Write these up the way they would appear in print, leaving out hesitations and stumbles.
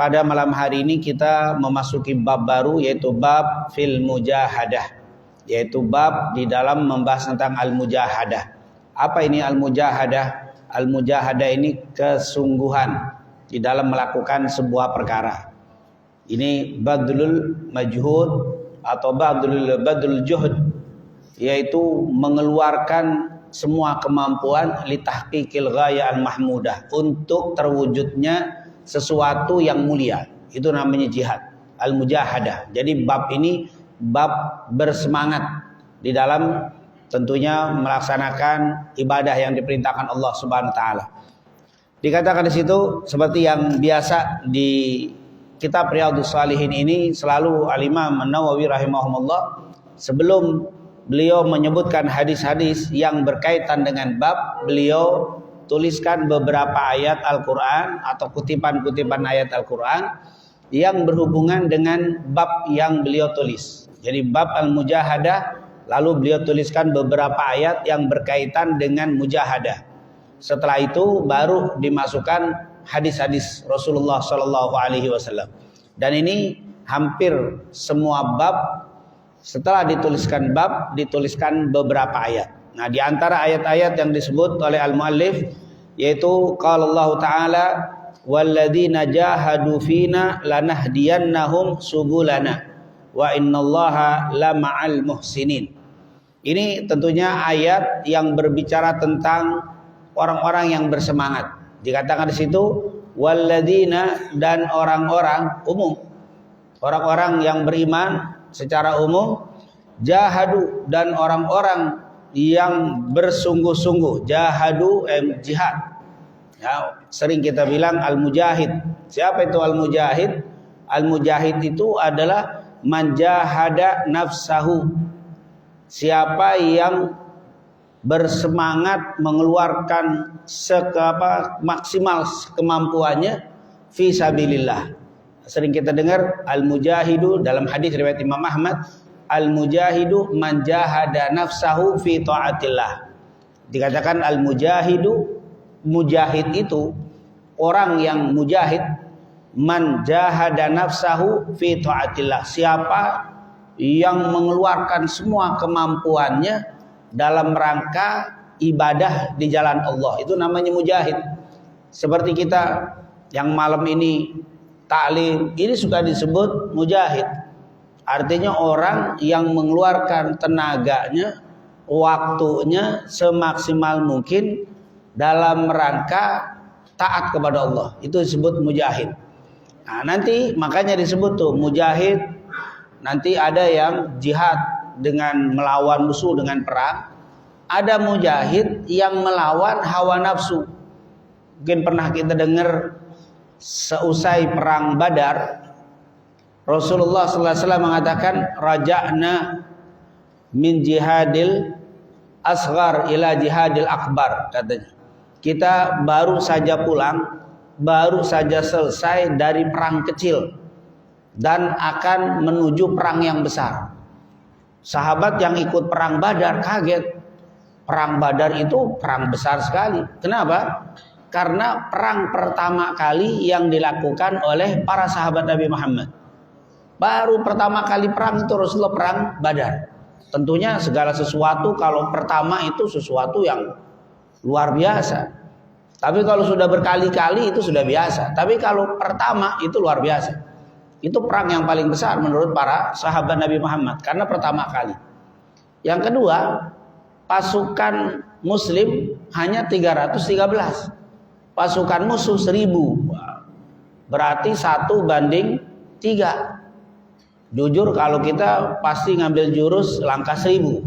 pada malam hari ini kita memasuki bab baru, yaitu bab fil mujahadah, yaitu bab di dalam membahas tentang al-mujahadah. Apa ini al-mujahadah? Al-mujahadah ini kesungguhan di dalam melakukan sebuah perkara. Ini badlul majhud atau badlul juhud, yaitu mengeluarkan semua kemampuan li tahqiqil ghaya al-mahmudah, untuk terwujudnya sesuatu yang mulia. Itu namanya jihad, al-mujahadah. Jadi bab ini bab bersemangat di dalam tentunya melaksanakan ibadah yang diperintahkan Allah Subhanahu wa taala. Dikatakan di situ seperti yang biasa di kitab Riyadhus Shalihin ini, selalu Al-Imam An-Nawawi rahimahumullah sebelum beliau menyebutkan hadis-hadis yang berkaitan dengan bab, beliau tuliskan beberapa ayat Al-Quran atau kutipan-kutipan ayat Al-Quran yang berhubungan dengan bab yang beliau tulis. Jadi bab al-mujahadah, lalu beliau tuliskan beberapa ayat yang berkaitan dengan mujahadah. Setelah itu baru dimasukkan hadis-hadis Rasulullah SAW. Dan ini hampir semua bab, setelah dituliskan bab, dituliskan beberapa ayat. Nah, di antara ayat-ayat yang disebut oleh al-muallif yaitu qala Allah Ta'ala walladzina jahadu fina lanahdiyannahum subulana wa innallaha lama'al muhsinin. Ini tentunya ayat yang berbicara tentang orang-orang yang bersemangat. Dikatakan di situ walladzina, dan orang-orang umum, orang-orang yang beriman secara umum, jahadu, dan orang-orang yang bersungguh-sungguh. Jahadu jihad. Ya, sering kita bilang al-mujahid. Siapa itu al-mujahid? Al-mujahid itu adalah man jahada nafsahu. Siapa yang bersemangat mengeluarkan maksimal kemampuannya fi sabilillah. Sering kita dengar al-mujahidu dalam hadis riwayat Imam Ahmad, al-mujahidu man jahada nafsahu fi taatillah. Dikatakan al-mujahidu, mujahid itu orang yang mujahid, man jahada nafsahu fi taatillah, siapa yang mengeluarkan semua kemampuannya dalam rangka ibadah di jalan Allah, itu namanya mujahid. Seperti kita yang malam ini taklim, ini suka disebut mujahid. Artinya orang yang mengeluarkan tenaganya, waktunya semaksimal mungkin dalam rangka taat kepada Allah, itu disebut mujahid. Nah, nanti makanya disebut tuh mujahid. Nanti ada yang jihad dengan melawan musuh dengan perang. Ada mujahid yang melawan hawa nafsu. Mungkin pernah kita dengar seusai perang Badar, Rasulullah SAW mengatakan raja'na min jihadil asghar ila jihadil akbar, katanya. Kita baru saja pulang, baru saja selesai dari perang kecil dan akan menuju perang yang besar. Sahabat yang ikut perang Badar kaget. Perang Badar itu perang besar sekali. Kenapa? Karena perang pertama kali yang dilakukan oleh para sahabat Nabi Muhammad. Baru pertama kali perang itu Rasulullah perang Badar. Tentunya segala sesuatu kalau pertama itu sesuatu yang luar biasa. Tapi kalau sudah berkali-kali itu sudah biasa. Tapi kalau pertama itu luar biasa. Itu perang yang paling besar menurut para sahabat Nabi Muhammad karena pertama kali. Yang kedua, pasukan muslim hanya 313. Pasukan musuh 1000. Berarti 1:3. Jujur kalau kita pasti ngambil jurus langkah 1000.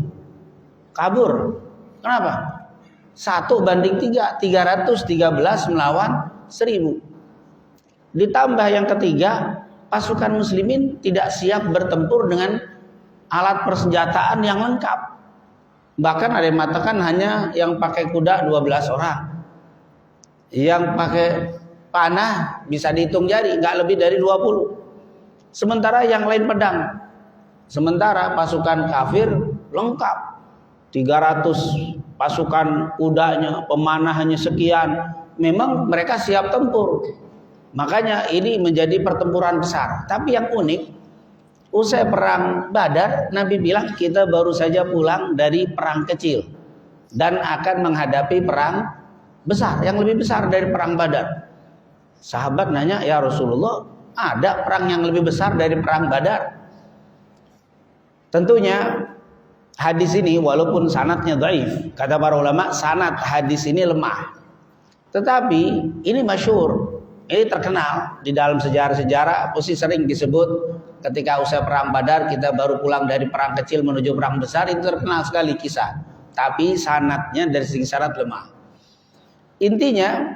Kabur. Kenapa? 1:3. 313 melawan 1000. Ditambah yang ketiga, pasukan muslimin tidak siap bertempur dengan alat persenjataan yang lengkap. Bahkan ada yang mengatakan hanya yang pakai kuda 12 orang. Yang pakai panah bisa dihitung jari, nggak lebih dari 20. Sementara yang lain pedang. Sementara pasukan kafir lengkap. 300 pasukan kudanya, pemanahannya sekian. Memang mereka siap tempur. Makanya ini menjadi pertempuran besar. Tapi yang unik, usai perang Badar, Nabi bilang kita baru saja pulang dari perang kecil dan akan menghadapi perang besar, yang lebih besar dari perang Badar. Sahabat nanya, ya Rasulullah, ada perang yang lebih besar dari perang Badar? Tentunya hadis ini walaupun sanadnya dhaif, kata para ulama sanad hadis ini lemah. Tetapi ini masyhur, ini terkenal di dalam sejarah-sejarah, pasti sering disebut ketika usai perang Badar kita baru pulang dari perang kecil menuju perang besar, itu terkenal sekali kisah. Tapi sanadnya dari segi sanad lemah. Intinya,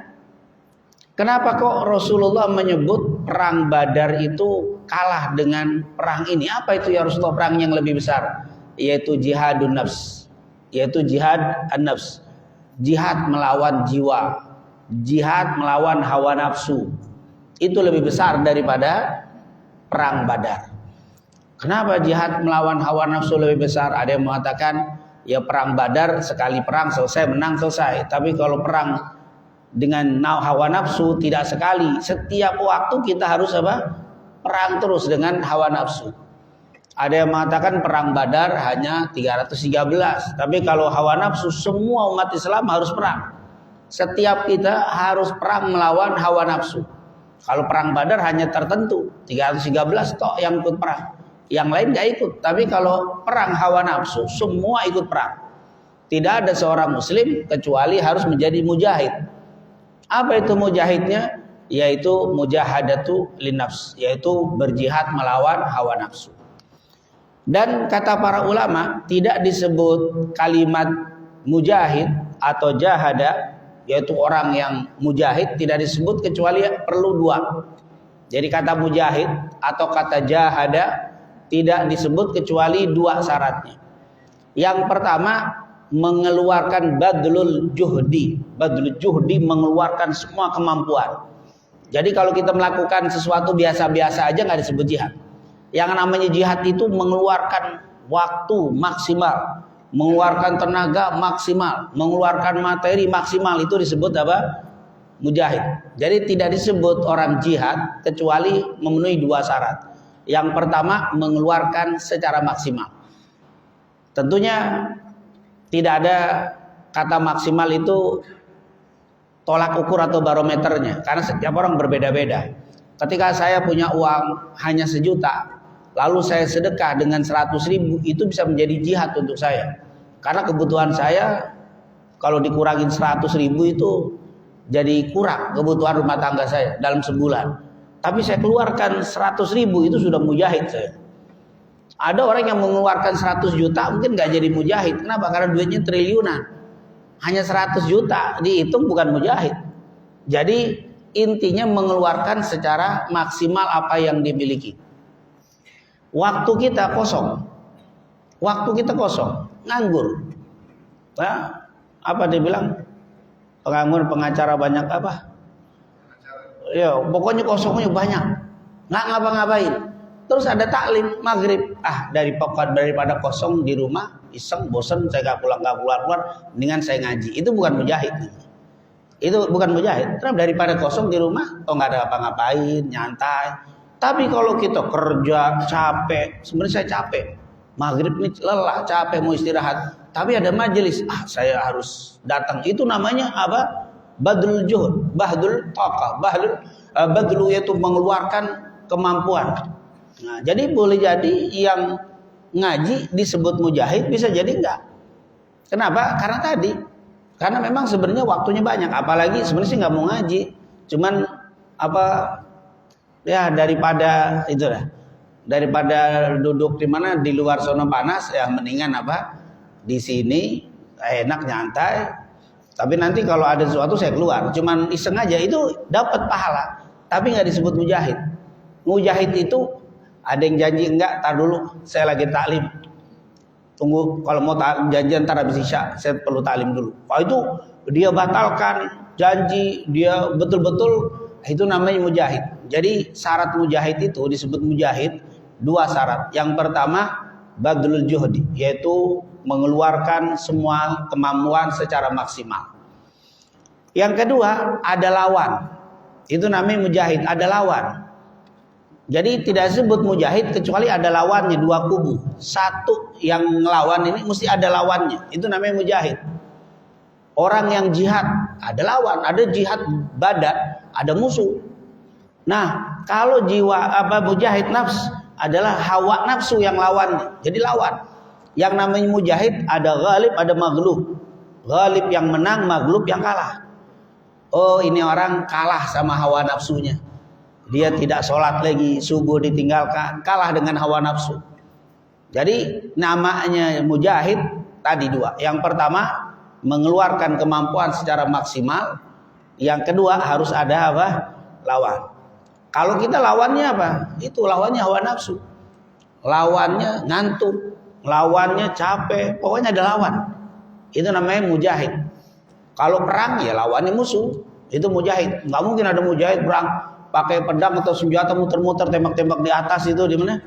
kenapa kok Rasulullah menyebut perang Badar itu kalah dengan perang ini? Apa itu ya Rasulullah perang yang lebih besar? Yaitu jihadun nafs, yaitu jihad an-nafs, jihad melawan jiwa, jihad melawan hawa nafsu. Itu lebih besar daripada perang Badar. Kenapa jihad melawan hawa nafsu lebih besar? Ada yang mengatakan ya perang Badar sekali perang selesai, menang selesai. Tapi kalau perang dengan hawa nafsu tidak sekali, setiap waktu kita harus apa? Perang terus dengan hawa nafsu. Ada yang mengatakan perang Badar hanya 313, tapi kalau hawa nafsu semua umat Islam harus perang. Setiap kita harus perang melawan hawa nafsu. Kalau perang Badar hanya tertentu 313 toh yang ikut perang, yang lain gak ikut. Tapi kalau perang hawa nafsu semua ikut perang. Tidak ada seorang muslim kecuali harus menjadi mujahid. Apa itu mujahidnya? Yaitu mujahadatu linnafs, yaitu berjihad melawan hawa nafsu. Dan kata para ulama, tidak disebut kalimat mujahid atau jahada, yaitu orang yang mujahid, tidak disebut kecuali perlu dua. Jadi kata mujahid atau kata jahada tidak disebut kecuali dua syaratnya. Yang pertama, mengeluarkan badlul juhdi. Badlul juhdi mengeluarkan semua kemampuan. Jadi kalau kita melakukan sesuatu biasa-biasa aja nggak disebut jihad. Yang namanya jihad itu mengeluarkan waktu maksimal, mengeluarkan tenaga maksimal, mengeluarkan materi maksimal, itu disebut apa? Mujahid. Jadi tidak disebut orang jihad kecuali memenuhi dua syarat. Yang pertama, mengeluarkan secara maksimal. Tentunya tidak ada kata maksimal itu tolak ukur atau barometernya, karena setiap orang berbeda-beda. Ketika saya punya uang hanya 1 juta, lalu saya sedekah dengan 100.000, itu bisa menjadi jihad untuk saya. Karena kebutuhan saya kalau dikurangin 100.000 itu jadi kurang kebutuhan rumah tangga saya dalam sebulan. Tapi saya keluarkan 100.000 itu sudah mujahid saya. Ada orang yang mengeluarkan 100 juta mungkin gak jadi mujahid. Kenapa? Karena duitnya triliunan. Hanya 100 juta dihitung bukan mujahid. Jadi intinya mengeluarkan secara maksimal apa yang dimiliki. Waktu kita kosong. Waktu kita kosong, nganggur. Nah, apa dia bilang? Penganggur pengacara banyak apa? Ya, pokoknya kosongnya banyak. Nggak ngapa-ngapain. Terus ada taklim maghrib. Daripada kosong di rumah, iseng, bosen, saya nggak keluar, mendingan saya ngaji. Itu bukan mujahid. Itu bukan mujahid. Karena daripada kosong di rumah, nggak ada apa-ngapain, nyantai. Tapi kalau kita kerja capek, sebenarnya saya capek. Maghrib ini lelah, capek, mau istirahat. Tapi ada majelis, saya harus datang. Itu namanya apa? Badlul juhud, bahdul taqah, badlu yaitu mengeluarkan kemampuan. Nah, jadi boleh jadi yang ngaji disebut mujahid, bisa jadi enggak. Kenapa? Karena memang sebenarnya waktunya banyak. Apalagi sebenarnya sih nggak mau ngaji, cuman daripada duduk di mana di luar zona panas, ya mendingan di sini enak nyantai. Tapi nanti kalau ada sesuatu saya keluar, cuman iseng aja, itu dapat pahala. Tapi nggak disebut mujahid. Mujahid itu ada yang janji enggak, tar dulu saya lagi taklim. Tunggu, kalau mau janji ntar habis isya, saya perlu taklim dulu. Kalau itu dia batalkan janji, dia betul-betul, itu namanya mujahid. Jadi syarat mujahid itu disebut mujahid 2 syarat. Yang pertama badlul juhdi, yaitu mengeluarkan semua kemampuan secara maksimal. Yang kedua ada lawan. Itu namanya mujahid, ada lawan. Jadi tidak disebut mujahid kecuali ada lawannya, dua kubu. Satu yang ngelawan ini mesti ada lawannya. Itu namanya mujahid. Orang yang jihad ada lawan, ada jihad badan, ada musuh. Nah, kalau mujahid nafs adalah hawa nafsu yang lawannya. Jadi lawan. Yang namanya mujahid ada ghalib, ada maghlub. Ghalib yang menang, maghlub yang kalah. Oh, ini orang kalah sama hawa nafsunya. Dia tidak sholat lagi, subuh ditinggalkan, kalah dengan hawa nafsu. Jadi namanya mujahid tadi dua. Yang pertama mengeluarkan kemampuan secara maksimal. Yang kedua harus ada apa? Lawan. Kalau kita lawannya apa? Itu lawannya hawa nafsu. Lawannya ngantuk, lawannya capek, pokoknya ada lawan. Itu namanya mujahid. Kalau perang ya lawannya musuh. Itu mujahid. Nggak mungkin ada mujahid perang pakai pedang atau senjata muter-muter tembak-tembak di atas. Itu di mana?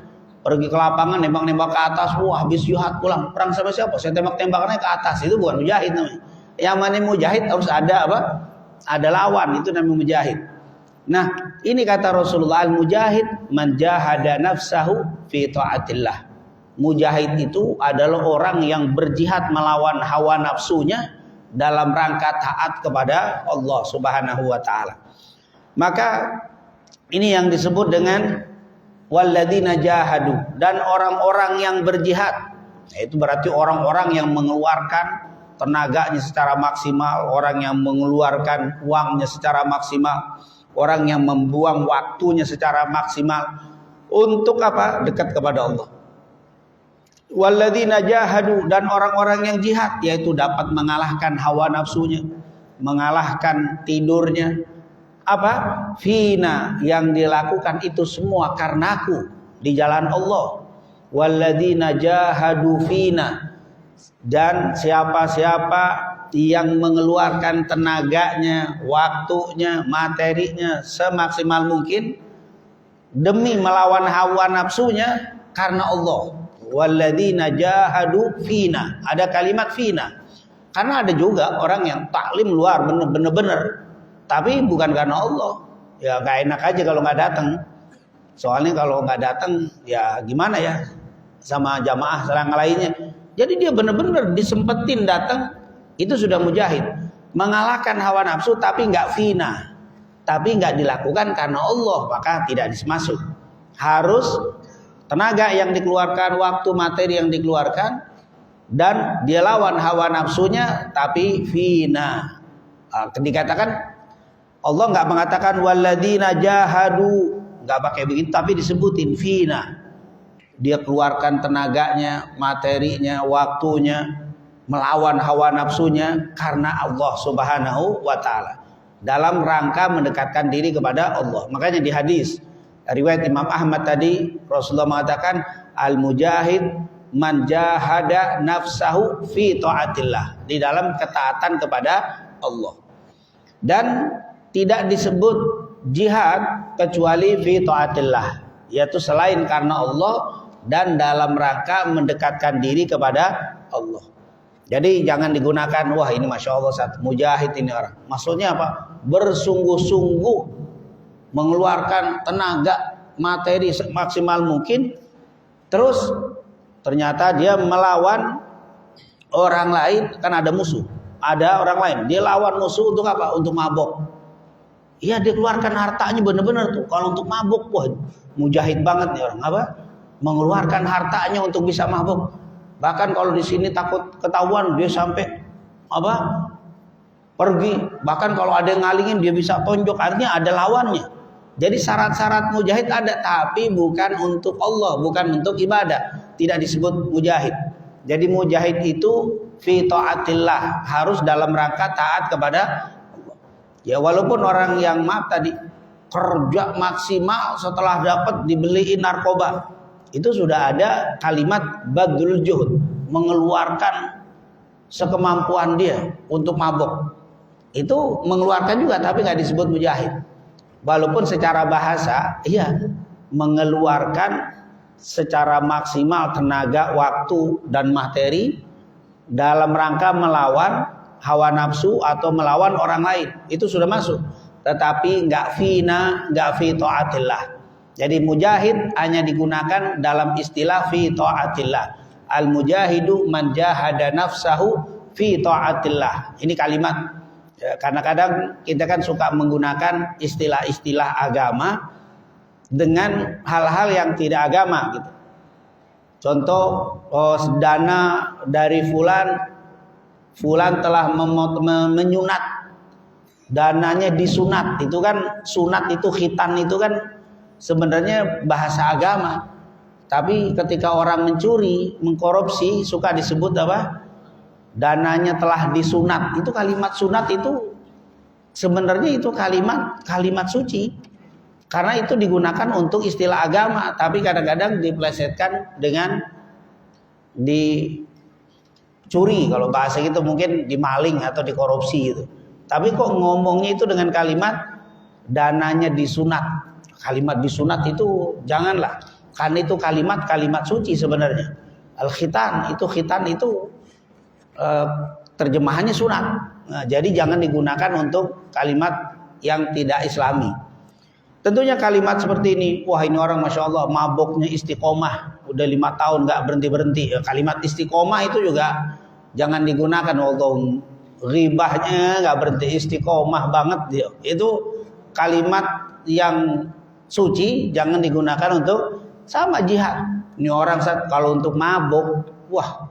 Pergi ke lapangan nembak-nembak ke atas, wah habis jihad pulang. Perang sama siapa? Saya tembak-tembakannya ke atas. Itu bukan mujahid namanya. Yang mana mujahid harus ada apa? Ada lawan, itu namanya mujahid. Nah, ini kata Rasulullah, al-mujahid man jahada nafsahu fi taatillah. Mujahid itu adalah orang yang berjihad melawan hawa nafsunya dalam rangka taat kepada Allah Subhanahu wa taala. Maka ini yang disebut dengan walladzina jahadu, dan orang-orang yang berjihad. Itu berarti orang-orang yang mengeluarkan tenaganya secara maksimal, orang yang mengeluarkan uangnya secara maksimal, orang yang membuang waktunya secara maksimal untuk apa? Dekat kepada Allah. Walladzina jahadu, dan orang-orang yang jihad, yaitu dapat mengalahkan hawa nafsunya, mengalahkan tidurnya. Apa? Fina, yang dilakukan itu semua karenaku di jalan Allah. Walladzina jahadu fina, dan siapa-siapa yang mengeluarkan tenaganya, waktunya, materinya semaksimal mungkin demi melawan hawa nafsunya karena Allah. Walladzina jahadu fina, ada kalimat fina. Karena ada juga orang yang taklim luar bener-bener, tapi bukan karena Allah. Ya gak enak aja kalau gak datang. Soalnya kalau gak datang ya gimana ya sama jamaah serang lainnya. Jadi dia benar-benar disempetin datang, itu sudah mujahid. Mengalahkan hawa nafsu tapi gak fina, tapi gak dilakukan karena Allah, maka tidak dimasuk. Harus tenaga yang dikeluarkan, waktu, materi yang dikeluarkan, dan dia lawan hawa nafsunya tapi fina. Dikatakan Allah nggak mengatakan walladzina jahadu, nggak pakai begitu, tapi disebutin fina. Dia keluarkan tenaganya, materinya, waktunya, melawan hawa nafsunya karena Allah Subhanahu wa taala, dalam rangka mendekatkan diri kepada Allah. Makanya di hadis riwayat Imam Ahmad tadi Rasulullah mengatakan al-mujahid man jahada nafsahu fi taatillah, di dalam ketaatan kepada Allah. Dan tidak disebut jihad kecuali fi taatillah, yaitu selain karena Allah dan dalam rangka mendekatkan diri kepada Allah. Jadi jangan digunakan wah ini masya Allah satu mujahid ini orang. Maksudnya apa? Bersungguh-sungguh mengeluarkan tenaga, materi semaksimal mungkin, terus ternyata dia melawan orang lain, kan ada musuh, ada orang lain, dia lawan musuh untuk apa? Untuk mabok. Iya, dia keluarkan hartanya benar-benar tuh. Kalau untuk mabuk, wah mujahid banget nih orang. Apa? Mengeluarkan hartanya untuk bisa mabuk. Bahkan kalau di sini takut ketahuan, dia sampai apa? Pergi. Bahkan kalau ada yang ngalingin, dia bisa tonjok. Artinya ada lawannya. Jadi syarat-syarat mujahid ada, tapi bukan untuk Allah, bukan untuk ibadah. Tidak disebut mujahid. Jadi mujahid itu fi taatillah, harus dalam rangka taat kepada Allah. Ya walaupun orang yang maaf tadi kerja maksimal setelah dapat dibeliin narkoba, itu sudah ada kalimat badlul juhud, mengeluarkan sekemampuan dia untuk mabuk. Itu mengeluarkan juga tapi nggak disebut mujahid. Walaupun secara bahasa iya mengeluarkan secara maksimal tenaga, waktu dan materi dalam rangka melawan hawa nafsu atau melawan orang lain, itu sudah masuk. tetapi enggak fina, enggak fi taatillah. Jadi mujahid hanya digunakan dalam istilah fi taatillah. Al mujahidu man jahada nafsahu fi taatillah. Ini kalimat karena kadang kita kan suka menggunakan istilah-istilah agama dengan hal-hal yang tidak agama gitu. Contoh, dana dari fulan telah menyunat, dananya disunat. Itu kan sunat, itu khitan, itu kan sebenarnya bahasa agama. Tapi ketika orang mencuri, mengkorupsi, suka disebut apa? Dananya telah disunat. Itu kalimat sunat itu sebenarnya itu kalimat suci. Karena itu digunakan untuk istilah agama, tapi kadang-kadang diplesetkan dengan dicuri, kalau bahasa gitu mungkin dimaling atau dikorupsi gitu. Tapi kok ngomongnya itu dengan kalimat dananya disunat. Kalimat disunat itu janganlah, karena itu kalimat suci sebenarnya. Al-khitan itu terjemahannya sunat. Nah, jadi jangan digunakan untuk kalimat yang tidak islami. Tentunya kalimat seperti ini, wah ini orang Masya Allah maboknya istiqomah, udah 5 tahun gak berhenti-berhenti. Kalimat istiqomah itu juga jangan digunakan, Allah ribahnya gak berhenti, istiqomah banget dia. Itu kalimat yang suci, jangan digunakan untuk sama jihad. Ini orang kalau untuk mabok, wah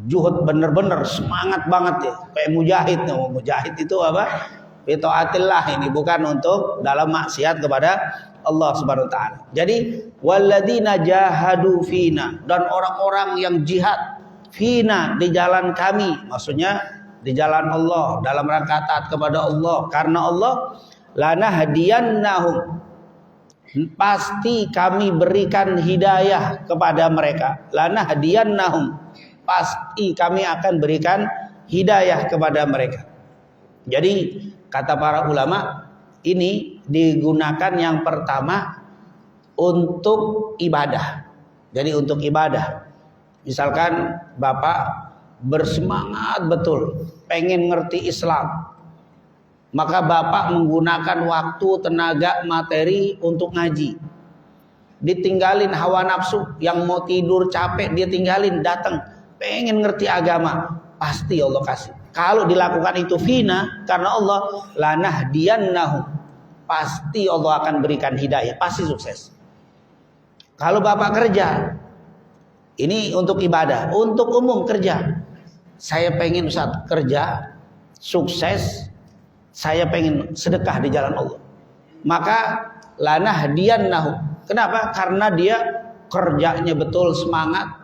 juhud bener-bener, semangat banget ya, kayak mujahid. Mujahid itu apa? Bitaatillah, ini bukan untuk dalam maksiat kepada Allah Subhanahu wa taala. Jadi walladzina jahadu fina, dan orang-orang yang jihad fina di jalan kami, maksudnya di jalan Allah dalam rangka taat kepada Allah, karena Allah lanahdiyannahum, pasti kami berikan hidayah kepada mereka. Lanahdiyannahum, pasti kami akan berikan hidayah kepada mereka. Jadi kata para ulama, ini digunakan yang pertama untuk ibadah. Jadi untuk ibadah. Misalkan Bapak bersemangat betul, pengen ngerti Islam, maka Bapak menggunakan waktu, tenaga, materi untuk ngaji. Ditinggalin hawa nafsu, yang mau tidur capek dia tinggalin, datang pengen ngerti agama, pasti Allah kasih. Kalau dilakukan itu fina, karena Allah lanahdiyannahum, pasti Allah akan berikan hidayah, pasti sukses. Kalau Bapak kerja, ini untuk ibadah, untuk umum kerja. Saya pengen Ustaz kerja sukses, saya pengen sedekah di jalan Allah. Maka lanahdiyannahum. Kenapa? Karena dia kerjanya betul semangat.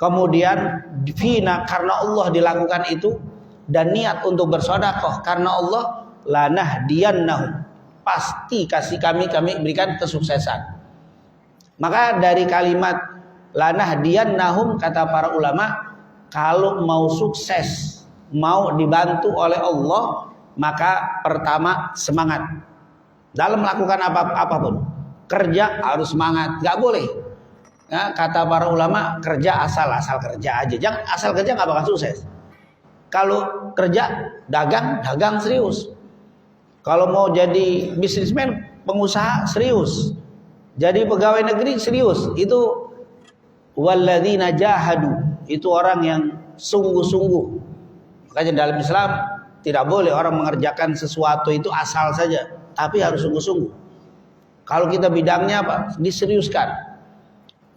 Kemudian fina, karena Allah dilakukan itu, dan niat untuk bersedekah karena Allah, lanahdiyannahum, pasti kami berikan kesuksesan. Maka dari kalimat lanahdiyannahum, kata para ulama, kalau mau sukses, mau dibantu oleh Allah, maka pertama semangat dalam melakukan apapun. Kerja harus semangat, nggak boleh. Nah, kata para ulama, kerja asal kerja aja, jangan asal kerja nggak bakal sukses. Kalau kerja, dagang serius. Kalau mau jadi bisnismen, pengusaha serius. Jadi pegawai negeri serius. Itu walladzina jahadu, itu orang yang sungguh-sungguh. Makanya dalam Islam tidak boleh orang mengerjakan sesuatu itu asal saja, tapi harus sungguh-sungguh. Kalau kita bidangnya apa? Diseriuskan.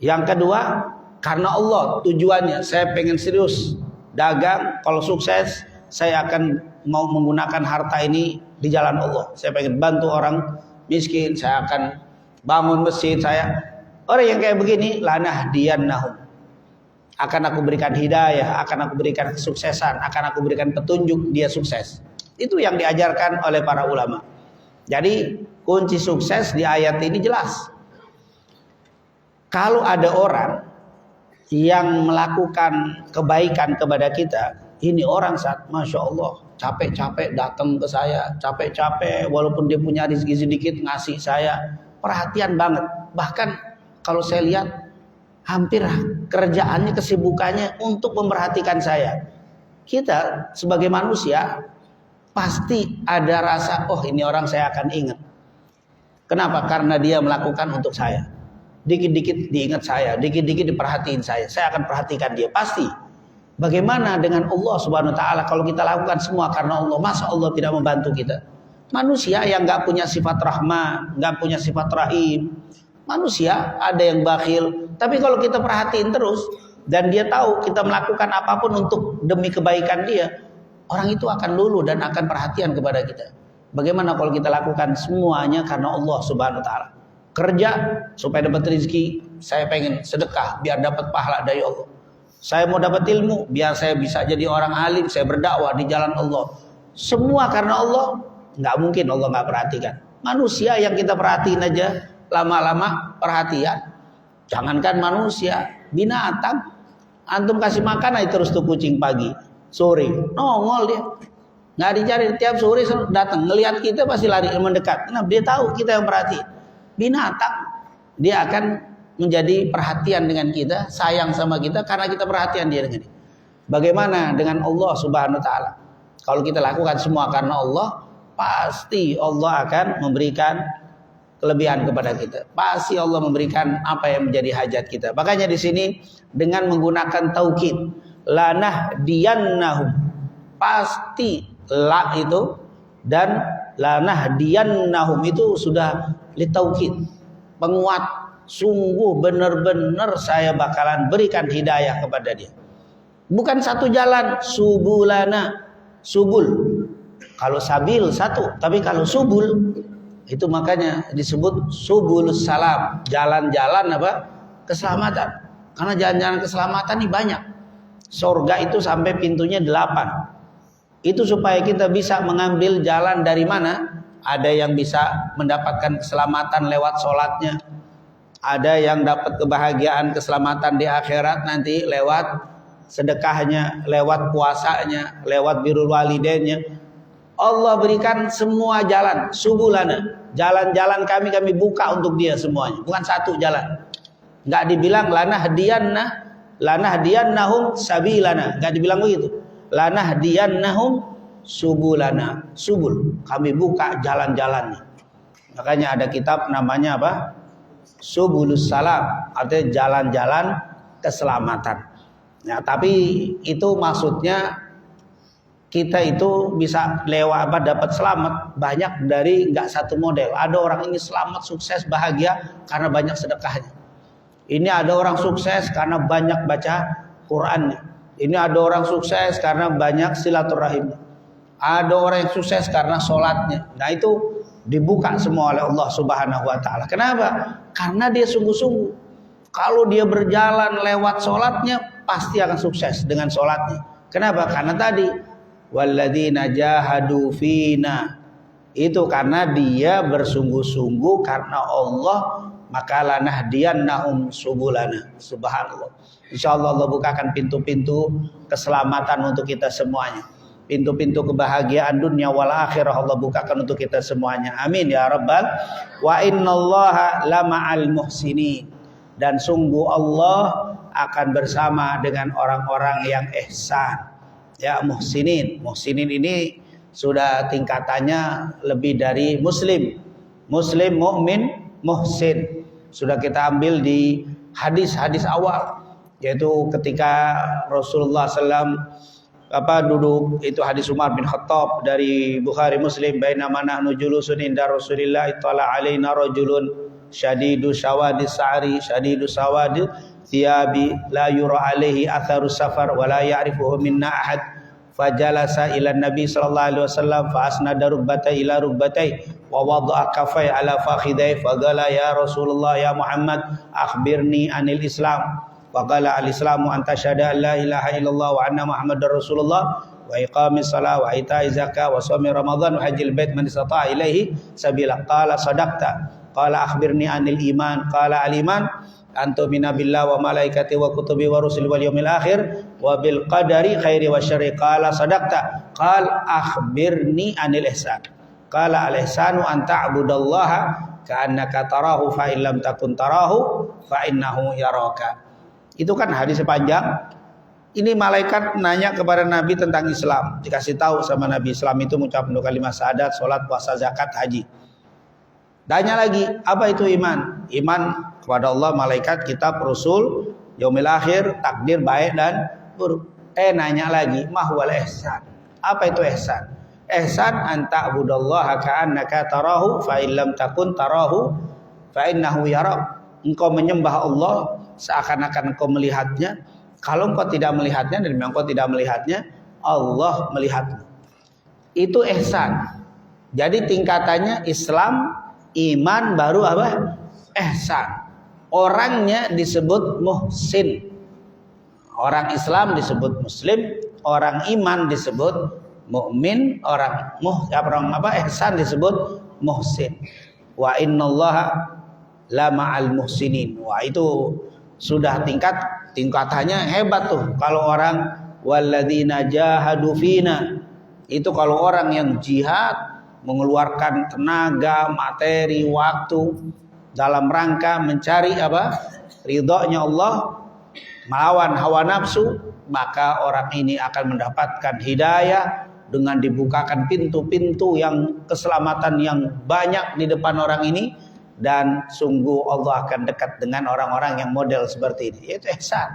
Yang kedua, karena Allah tujuannya, saya pengen serius dagang, kalau sukses saya akan mau menggunakan harta ini di jalan Allah. Saya pengen bantu orang miskin, saya akan bangun masjid saya. Orang yang kayak begini, lanahdiyannahum, akan aku berikan hidayah, akan aku berikan kesuksesan, akan aku berikan petunjuk, dia sukses. Itu yang diajarkan oleh para ulama. Jadi kunci sukses di ayat ini jelas. Kalau ada orang yang melakukan kebaikan kepada kita, ini orang saat Masya Allah capek-capek datang ke saya, capek-capek walaupun dia punya rezeki sedikit ngasih saya, perhatian banget. Bahkan kalau saya lihat hampir kerjaannya, kesibukannya untuk memperhatikan saya. Kita sebagai manusia pasti ada rasa, oh ini orang saya akan ingat. Kenapa? Karena dia melakukan untuk saya. Dikit-dikit diingat saya, dikit-dikit diperhatiin saya akan perhatikan dia, pasti. Bagaimana dengan Allah Subhanahu wa taala kalau kita lakukan semua karena Allah, masa Allah tidak membantu kita? Manusia yang nggak punya sifat rahman, nggak punya sifat rahim. Manusia ada yang bakhil, tapi kalau kita perhatiin terus dan dia tahu kita melakukan apapun untuk demi kebaikan dia, orang itu akan luluh dan akan perhatian kepada kita. Bagaimana kalau kita lakukan semuanya karena Allah Subhanahu wa taala? Kerja supaya dapat rezeki, saya pengen sedekah biar dapat pahala dari Allah. Saya mau dapat ilmu biar saya bisa jadi orang alim, saya berdakwah di jalan Allah. Semua karena Allah, nggak mungkin Allah nggak perhatikan. Manusia yang kita perhatiin aja lama-lama perhatian. Jangankan manusia, binatang. Antum kasih makan aja terus tuh kucing pagi, sore, nongol dia. Nggak dicari, tiap sore datang ngelihat kita pasti lari mendekat. Nah, dia tahu kita yang perhatian. Binatang dia akan menjadi perhatian dengan kita, sayang sama kita karena kita perhatian dia dengan dia. Bagaimana dengan Allah Subhanahu wa taala? Kalau kita lakukan semua karena Allah, pasti Allah akan memberikan kelebihan kepada kita. Pasti Allah memberikan apa yang menjadi hajat kita. Makanya di sini dengan menggunakan taukid, lanahdiyannahum, pasti la itu dan lanahdiyannahum itu sudah litaukid, penguat, sungguh benar-benar saya bakalan berikan hidayah kepada dia. Bukan satu jalan, subulana, subul. Kalau sabil satu, tapi kalau subul itu makanya disebut subulus salam, jalan-jalan apa? Keselamatan. Karena jalan-jalan keselamatan ini banyak. Surga itu sampai pintunya 8. Itu supaya kita bisa mengambil jalan dari mana? Ada yang bisa mendapatkan keselamatan lewat sholatnya. Ada yang dapat kebahagiaan keselamatan di akhirat nanti lewat sedekahnya, lewat puasanya, lewat birrul walidainnya. Allah berikan semua jalan, subulana. Jalan-jalan kami buka untuk dia semuanya. Bukan satu jalan. Enggak dibilang lanahdiyannahum sabilana. Enggak dibilang begitu. Lanahdiyannahum subulana, subul, kami buka jalan-jalannya. Makanya ada kitab namanya apa? Subulus salam, artinya jalan-jalan keselamatan. Ya, tapi itu maksudnya kita itu bisa lewat apa dapat selamat banyak dari nggak satu model. Ada orang ini selamat, sukses, bahagia karena banyak sedekahnya. Ini ada orang sukses karena banyak baca Qur'annya. Ini ada orang sukses karena banyak silaturahimnya. Ada orang yang sukses karena sholatnya. Nah itu dibuka semua oleh Allah Subhanahu wa ta'ala. Kenapa? Karena dia sungguh-sungguh. Kalau dia berjalan lewat sholatnya, pasti akan sukses dengan sholatnya. Kenapa? Karena tadi walladzina jahadu fina, itu karena dia bersungguh-sungguh karena Allah, maka lanahdiyannahum subulana. Subhanallah. Insyaallah Allah bukakan pintu-pintu keselamatan untuk kita semuanya. Pintu-pintu kebahagiaan dunia wal akhirah Allah bukakan untuk kita semuanya. Amin ya rabbal. Wa innallaha lama'al muhsinin. Dan sungguh Allah akan bersama dengan orang-orang yang ihsan. Ya, muhsinin. Muhsinin ini sudah tingkatannya lebih dari muslim. Muslim, mukmin, muhsin. Sudah kita ambil di hadis-hadis awal, yaitu ketika Rasulullah SAW duduk, itu hadis Umar bin Khattab dari Bukhari Muslim, bainama nahnu julusun inda Rasulillah ittala alaina rajulun syadidu sawadi sa'ri syadidu sawadi thiyabi la yura alaihi atharu safar wa la ya'rifuhu minna ahad fajalasa ila nabi sallallahu alaihi wasallam fa asnada rukbatai ila rukbatai wa wada'a kafai ala fakhidai faqala ya Rasulullah ya Muhammad akhbirni anil Islam. Faqala al-islamu an tashhada an la ilaha illallah wa anna Muhammadar Rasulullah wa iqamis shalah wa ita'iz zakah wa shaumi ramadan wa hajjil bait man istata'a ilaihi sabila. Qala sadaqta. Qala akhbirni anil iman. Qala al-iman an tu'mina billahi wa malaikati wa kutubi wa rusuli wal yawmil akhir wa bil qadari khairi wa syarri. Qala sadaqta. Qala akhbirni anil ihsan. Qala al-ihsanu an ta'budallaha ka'annaka tarahu fa illam takun tarahu fa innahu yaraka. Itu kan hadis sepanjang. Ini malaikat nanya kepada Nabi tentang Islam. Dikasih tahu sama Nabi, Islam itu mengucapkan dua kalimat syahadat, sholat, puasa, zakat, haji. Tanya lagi, apa itu iman? Iman kepada Allah, malaikat, kitab, rasul, yaumil akhir, takdir baik dan buruk. Nanya lagi, mahwal ihsan. Apa itu ihsan? Ihsan an ta'budallaha ka'annaka tarahu fa illam takun tarahu fa innahu yarak. Engkau menyembah Allah seakan-akan engkau melihatnya. Kalau engkau tidak melihatnya dan memang engkau tidak melihatnya, Allah melihatmu. Itu ihsan. Jadi tingkatannya Islam, iman, baru apa? Ihsan. Orangnya disebut muhsin. Orang Islam disebut muslim, orang iman disebut mukmin, orang ihsan disebut muhsin. Wa innallaha la ma'al muhsinin. Wah, itu sudah tingkatannya hebat tuh. Kalau orang walladzina jahadu fina, itu kalau orang yang jihad, mengeluarkan tenaga, materi, waktu dalam rangka mencari apa? Ridhonya Allah, melawan hawa nafsu, maka orang ini akan mendapatkan hidayah dengan dibukakan pintu-pintu yang keselamatan yang banyak di depan orang ini, dan sungguh Allah akan dekat dengan orang-orang yang model seperti ini. Itu ihsan.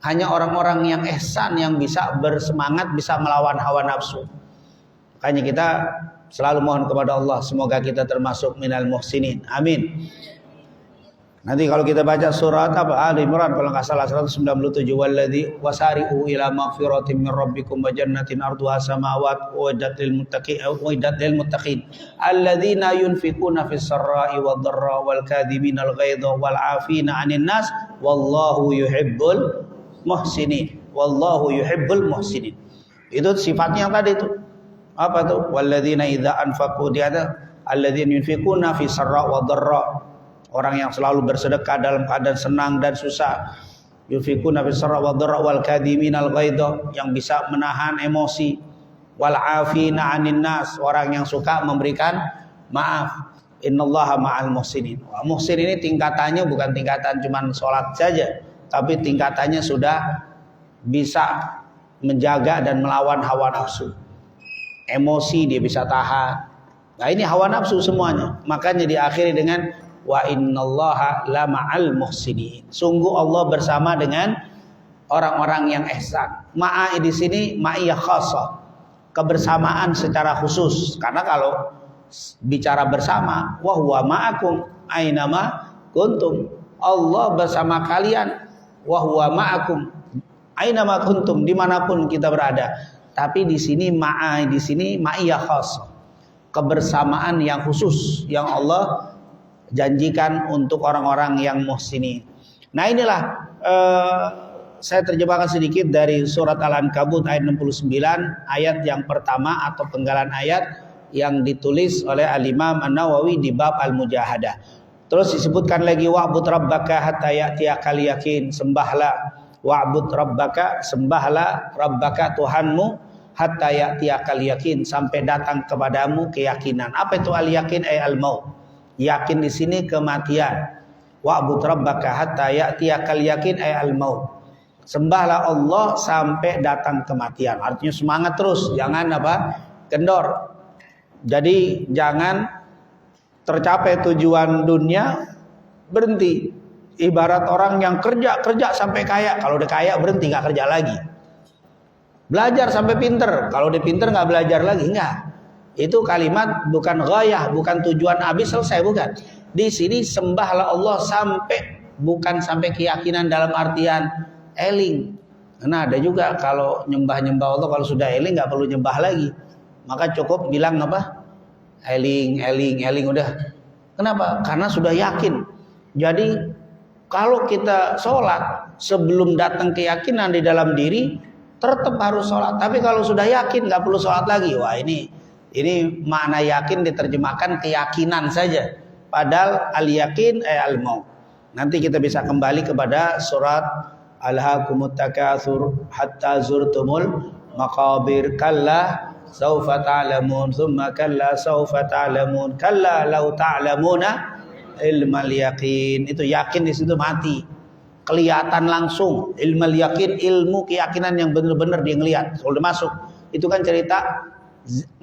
Hanya orang-orang yang ihsan yang bisa bersemangat, bisa melawan hawa nafsu. Makanya kita selalu mohon kepada Allah, semoga kita termasuk minal muhsinin. Amin. Nanti kalau kita baca surat Ali Imran kalau nggak salah 197, walladzi wasari'u ila maghfiratin min rabbikum wa jannatin arduha samawati wa uiddat lil muttaqin alladzina yunfikuna fis sarra'i wad dharra wal kadhiminal ghaidha wal 'afina 'anil nas wallahu yuhibbul muhsinin. Wallahu yuhibbul muhsinin. Itu sifatnya yang tadi itu. Apa tuh? Walladzina idza anfaqu, dia ada alladzina yunfikuna fis sarra' wad dharra. Orang yang selalu bersedekah dalam keadaan senang dan susah. Yufikuna fis sarra wad dharra wal kadhiminal ghaidha, yang bisa menahan emosi. Wal 'afina 'anil nas, orang yang suka memberikan maaf. Innallaha ma'al muhsinin. Wah, muhsin ini tingkatannya bukan tingkatan cuman sholat saja, tapi tingkatannya sudah bisa menjaga dan melawan hawa nafsu. Emosi dia bisa tahan. Nah, ini hawa nafsu semuanya. Makanya diakhiri dengan wa innallaha la ma'al muhsinin. Sungguh Allah bersama dengan orang-orang yang ihsan. Ma'a di sini ma'iyah khassah, kebersamaan secara khusus. Karena kalau bicara bersama, wa huwa ma'akum ainama kuntum. Allah bersama kalian, wa huwa ma'akum ainama kuntum, dimanapun kita berada. Tapi di sini ma'a di sini ma'iyah khassah, kebersamaan yang khusus yang Allah janjikan untuk orang-orang yang muhsinin. Nah, inilah saya terjemahkan sedikit dari surat Al-Ankabut ayat 69, ayat yang pertama atau penggalan ayat yang ditulis oleh Al-Imam An-Nawawi di bab Al-Mujahadah. Terus disebutkan lagi wa'bud rabbaka hatta ya'tiyakal yakin, sembahlah wa'bud rabbaka, sembahlah rabbaka Tuhanmu hatta ya'tiyakal yakin, sampai datang kepadamu keyakinan. Apa itu al-yakin? Al-maut. Yakin di sini kematian. Wa'bud rabbaka hatta ya'tiyakal yakin al-maut. Sembahlah Allah sampai datang kematian. Artinya semangat terus, jangan kendor. Jadi jangan tercapai tujuan dunia berhenti. Ibarat orang yang kerja sampai kaya, kalau udah kaya berhenti, nggak kerja lagi. Belajar sampai pinter, kalau udah pinter nggak belajar lagi, nggak. Itu kalimat bukan ghayah, bukan tujuan habis selesai, bukan. Di sini sembahlah Allah bukan sampai keyakinan dalam artian eling. Karena ada juga kalau nyembah Allah, kalau sudah eling nggak perlu nyembah lagi. Maka cukup bilang eling udah. Kenapa? Karena sudah yakin. Jadi kalau kita sholat sebelum datang keyakinan di dalam diri, tetap harus sholat. Tapi kalau sudah yakin nggak perlu sholat lagi. Wah, ini makna yakin diterjemahkan keyakinan saja. Padahal al-yakin al-maut. Nanti kita bisa kembali kepada surat Alhaakumut takatsur hatta zurtumul maqabir, kalla saufa ta'lamun tsumma kalla saufa ta'lamun kalla law ta'lamuna ilmal yaqin. Itu yakin di situ mati. kelihatan langsung. Ilmu yakin, ilmu keyakinan yang benar-benar dia ngelihat. Kalau udah masuk, itu kan cerita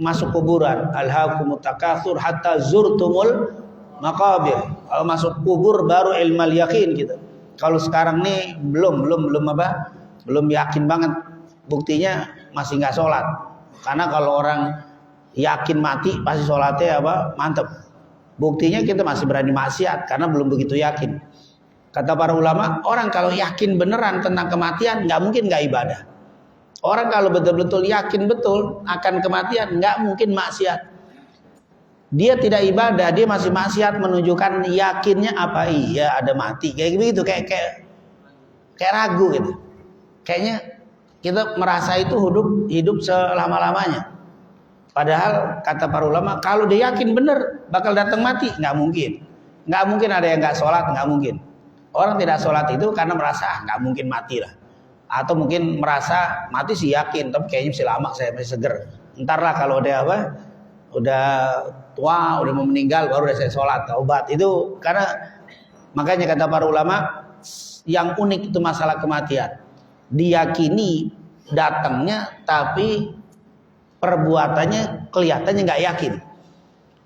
masuk kuburan. Alhaakumut takatsur hatta zurtumul maqabir. Kalau masuk kubur baru ilmu yakin gitu. Kalau sekarang nih belum yakin banget. Buktinya masih nggak sholat. Karena kalau orang yakin mati pasti sholatnya mantep. Buktinya kita masih berani maksiat karena belum begitu yakin. Kata para ulama, orang kalau yakin beneran tentang kematian, nggak mungkin nggak ibadah. Orang kalau betul-betul yakin betul akan kematian, nggak mungkin maksiat. Dia tidak ibadah, dia masih maksiat, menunjukkan yakinnya apa iya ada mati, kayak begitu, kayak ragu gitu. Kayaknya kita merasa itu hidup selama-lamanya. Padahal kata para ulama, kalau dia yakin bener bakal datang mati, nggak mungkin ada yang nggak sholat, nggak mungkin. Orang tidak sholat itu karena merasa nggak mungkin mati lah, atau mungkin merasa mati sih yakin, tapi kayaknya masih lama, saya masih seger. Ntar lah kalau udah tua, udah mau meninggal, baru udah saya sholat, taubat. Itu karena makanya kata para ulama, yang unik itu masalah kematian. Diyakini datangnya, tapi perbuatannya kelihatannya nggak yakin.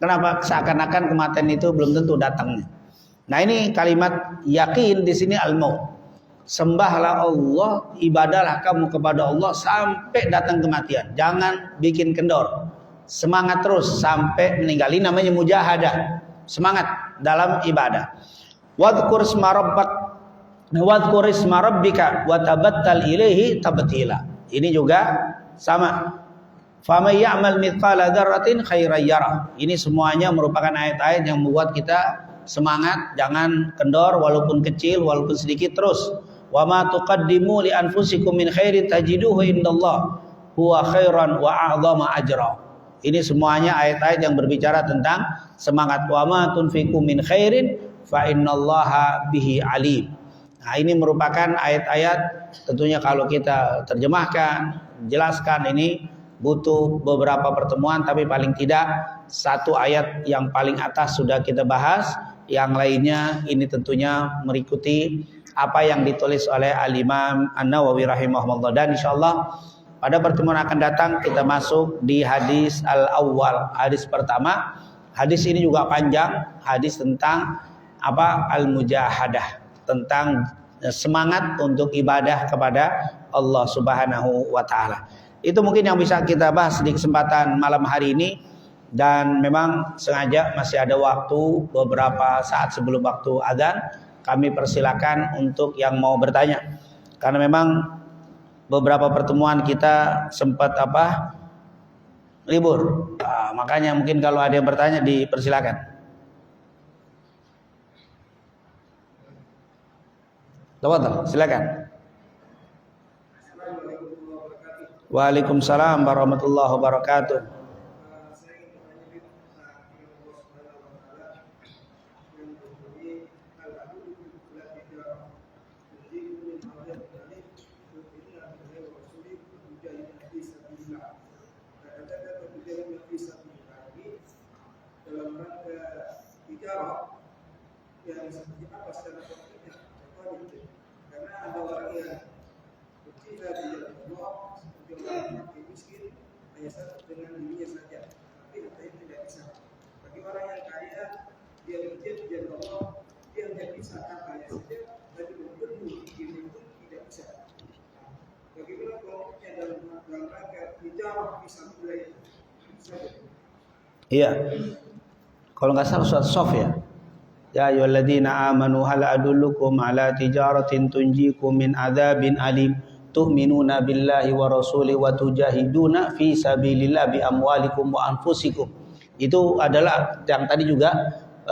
Kenapa? Seakan-akan kematian itu belum tentu datangnya. Nah ini kalimat yakin di sini al-maut. Sembahlah Allah, ibadahlah kamu kepada Allah sampai datang kematian. Jangan bikin kendor. Semangat terus sampai meninggal. Ini namanya mujahadah. Semangat dalam ibadah. Wadhkur isma rabbika wa tabattal ilaihi tabtila. Ini juga sama. Faman ya'mal mithqala dzarratin khairan yarah. Ini semuanya merupakan ayat-ayat yang membuat kita semangat, jangan kendor, walaupun kecil, walaupun sedikit, terus. Wa ma tuqaddimu li anfusikum min khairin tajiduhu indallah huwa khairan wa a'dhama ajra. Ini semuanya ayat-ayat yang berbicara tentang semangat. Wa ma tunfiqu min khairin fa innallaha bihi alim. Nah, ini merupakan ayat-ayat, tentunya kalau kita terjemahkan, jelaskan, ini butuh beberapa pertemuan, tapi paling tidak satu ayat yang paling atas sudah kita bahas. Yang lainnya ini tentunya mengikuti apa yang ditulis oleh Al-Imam An-Nawawi rahimahullah. Dan insyaallah pada pertemuan akan datang kita masuk di hadis al-awwal, hadis pertama. Hadis ini juga panjang, hadis tentang al-mujahadah, tentang semangat untuk ibadah kepada Allah Subhanahu wa taala. Itu mungkin yang bisa kita bahas di kesempatan malam hari ini. Dan memang sengaja masih ada waktu beberapa saat sebelum waktu adzan, kami persilakan untuk yang mau bertanya. Karena memang beberapa pertemuan kita sempat libur. Makanya mungkin kalau ada yang bertanya dipersilakan. Tafadhal, silakan. Waalaikumsalam warahmatullahi wabarakatuh. Yang seperti apa secara konkretnya? Karena ada orang yang berjihad di jalan Allah, seperti orang yang miskin, hanya satu dengan dirinya saja, tapi hartanya tidak bisa. Bagi orang yang kaya, dia berjihad di jalan Allah, dia hanya bisa hartanya saja, tapi berburu diri itu tidak bisa. Bagaimana konkretnya dalam rangka bicara bisa mulai? Iya. Kalau nggak salah surat Sof ya. Ya ayyuhalladzina amanu hal adullukum ala tijaratin tunjikum min adzabin alim tu'minuna billahi wa rasulihi wa tujahiduna fi sabilillah bi amwalikum wa anfusikum. Itu adalah yang tadi juga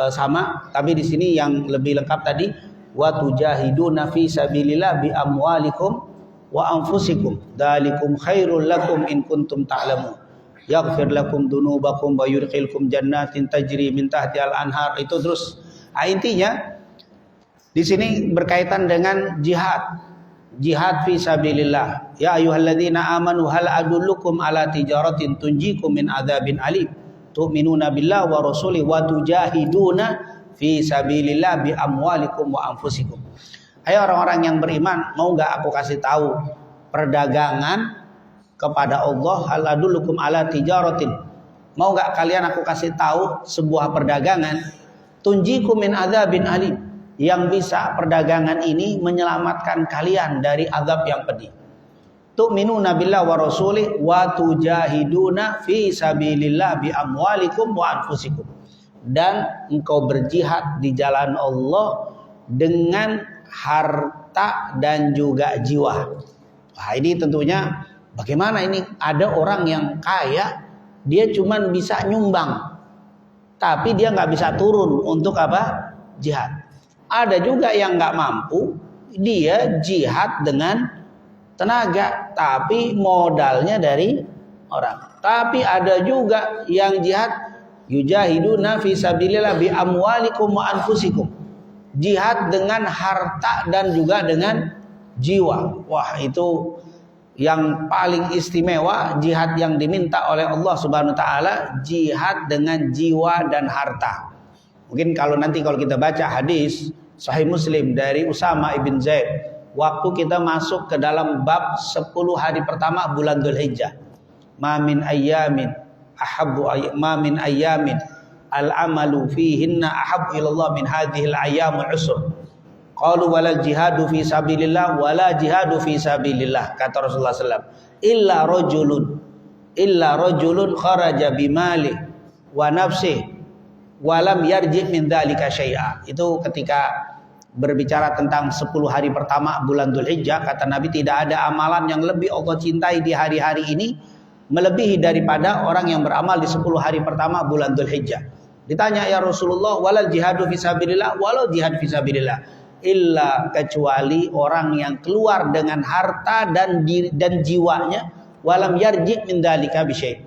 sama, tapi di sini yang lebih lengkap tadi wa tujahiduna fi sabilillah bi amwalikum wa anfusikum dzalikum khairul lakum in kuntum ta'lamun. Yaghfir lakum dunubakum wa yudkhilkum jannatin tajri min tahtiha al-anhar. Itu terus. Intinya di sini berkaitan dengan jihad. Jihad fi sabilillah. Ya ayyuhalladzina amanu hal adullukum ala tijaratin tunjikum min adzabin alim tu'minuna billahi wa rasulihi wa tujahiduna fi sabilillah bi amwalikum wa anfusikum. Ayo orang-orang yang beriman, mau nggak aku kasih tahu perdagangan kepada Allah? Hal adullukum ala tijaratin. Mau nggak kalian aku kasih tahu sebuah perdagangan tunjikum min adzabin alim, yang bisa perdagangan ini menyelamatkan kalian dari azab yang pedih. Tu'minuna billahi wa rasulih wa tujahiduna fi sabilillah bi amwalikum wa anfusikum. Dan engkau berjihad di jalan Allah dengan harta dan juga jiwa. Wah, ini tentunya bagaimana ini? Ada orang yang kaya, dia cuman bisa nyumbang, tapi dia nggak bisa turun untuk apa? Jihad. Ada juga yang nggak mampu, dia jihad dengan tenaga, tapi modalnya dari orang. Tapi ada juga yang jihad yujahiduna fi sabilillah bi amwalikum wa anfusikum. Jihad dengan harta dan juga dengan jiwa. Wah, itu yang paling istimewa, jihad yang diminta oleh Allah Subhanahu wa taala, jihad dengan jiwa dan harta. Mungkin kalau kita baca hadis Sahih Muslim dari Usama ibn Zaid, waktu kita masuk ke dalam bab 10 hari pertama bulan Dzulhijjah. Ma min ayyamin al-amalu fihinna ahabbu ilallah min hadhil ayyamul usr. Qalu wala jihadu fi sabilillah wala jihadu fi sabilillah, kata Rasulullah sallallahu alaihi wasallam, illa rajulun kharaja bimali wa nafsihi wa lam yarji min dzalika syai'a. Itu ketika berbicara tentang 10 hari pertama bulan Dzulhijjah, kata Nabi, tidak ada amalan yang lebih Allah cintai di hari-hari ini melebihi daripada orang yang beramal di 10 hari pertama bulan Dzulhijjah. Ditanya, ya Rasulullah, walal jihadu fisabilillah, walau jihad fisabilillah, illa, kecuali orang yang keluar dengan harta dan jiwanya, walam yarji min dzalika bisyai.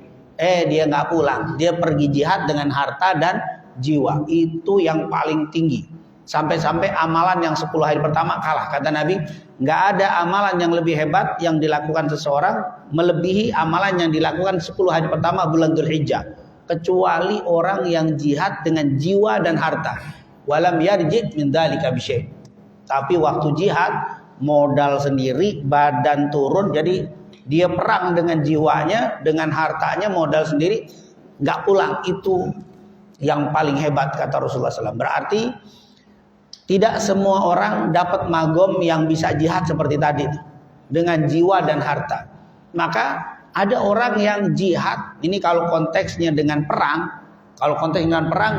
Dia nggak pulang, dia pergi jihad dengan harta dan jiwa. Itu yang paling tinggi. Sampai-sampai amalan yang 10 hari pertama kalah. Kata Nabi, nggak ada amalan yang lebih hebat yang dilakukan seseorang melebihi amalan yang dilakukan 10 hari pertama bulan Dzulhijjah, kecuali orang yang jihad dengan jiwa dan harta. Walam yarji min dzalika bisyai. Tapi waktu jihad modal sendiri, badan turun, jadi dia perang dengan jiwanya, dengan hartanya, modal sendiri, nggak pulang. Itu yang paling hebat, kata Rasulullah SAW. Berarti tidak semua orang dapat magom yang bisa jihad seperti tadi dengan jiwa dan harta. Maka ada orang yang jihad, ini kalau konteksnya dengan perang,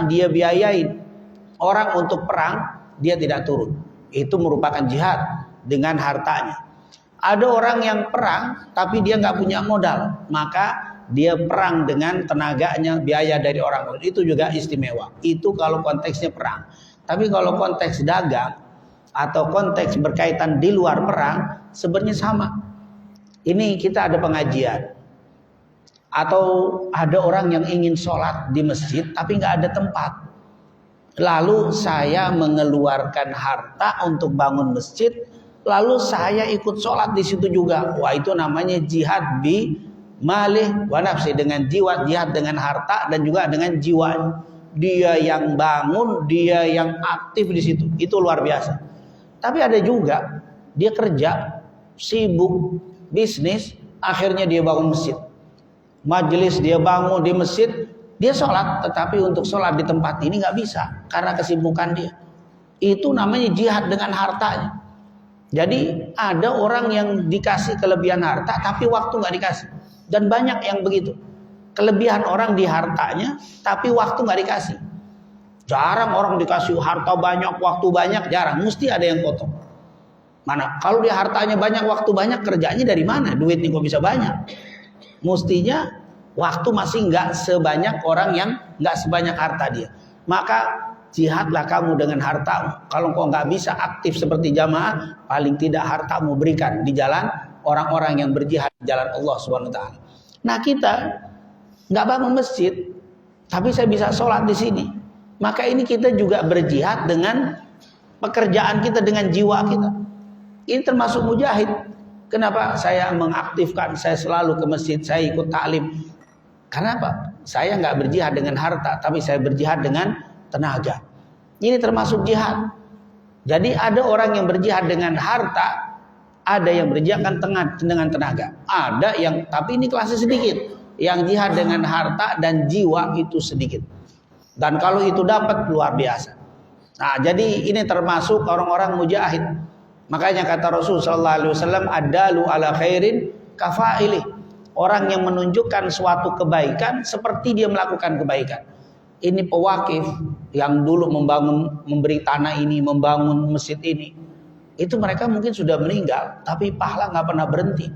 dia biayain orang untuk perang, dia tidak turun. Itu merupakan jihad dengan hartanya. Ada orang yang perang tapi dia nggak punya modal, maka dia perang dengan tenaganya, biaya dari orang lain. Itu juga istimewa. Itu kalau konteksnya perang. Tapi kalau konteks dagang atau konteks berkaitan di luar perang, sebenarnya sama. Ini kita ada pengajian, atau ada orang yang ingin sholat di masjid tapi nggak ada tempat. Lalu saya mengeluarkan harta untuk bangun masjid, lalu saya ikut sholat di situ juga. Wah, itu namanya jihad bi malih wa nafsi, dengan jiwa, jihad dengan harta dan juga dengan jiwa. Dia yang bangun, dia yang aktif di situ, itu luar biasa. Tapi ada juga dia kerja, sibuk, bisnis, akhirnya dia bangun masjid. Majelis dia bangun di masjid, dia sholat, tetapi untuk sholat di tempat ini nggak bisa karena kesibukan dia. Itu namanya jihad dengan hartanya. Jadi ada orang yang dikasih kelebihan harta tapi waktu nggak dikasih, dan banyak yang begitu. Kelebihan orang di hartanya tapi waktu nggak dikasih. Jarang orang dikasih harta banyak, waktu banyak, jarang. Mesti ada yang potong. Mana kalau dia hartanya banyak, waktu banyak, kerjanya dari mana? Duitnya kok bisa banyak? Mestinya waktu masih nggak sebanyak orang yang nggak sebanyak harta dia. Maka jihadlah kamu dengan hartamu. Kalau kau nggak bisa aktif seperti jamaah, paling tidak hartamu berikan di jalan orang-orang yang berjihad di jalan Allah Subhanahu wa taala. Nah, kita nggak bangun masjid, tapi saya bisa sholat di sini. Maka ini kita juga berjihad dengan pekerjaan kita, dengan jiwa kita. Ini termasuk mujahid. Kenapa saya mengaktifkan, saya selalu ke masjid, saya ikut taklim? Karena apa? Saya nggak berjihad dengan harta, tapi saya berjihad dengan tenaga. Ini termasuk jihad. Jadi ada orang yang berjihad dengan harta, ada yang berjihad dengan tenaga. Ada yang, tapi ini kelasnya sedikit. Yang jihad dengan harta dan jiwa itu sedikit. Dan kalau itu dapat luar biasa. Nah, jadi ini termasuk orang-orang mujahid. Makanya kata Rasul sallallahu alaihi wasallam, adalu ala khairin kafaili. Orang yang menunjukkan suatu kebaikan seperti dia melakukan kebaikan. Ini pewakif yang dulu memberi tanah ini, membangun masjid ini. Itu mereka mungkin sudah meninggal, tapi pahala nggak pernah berhenti.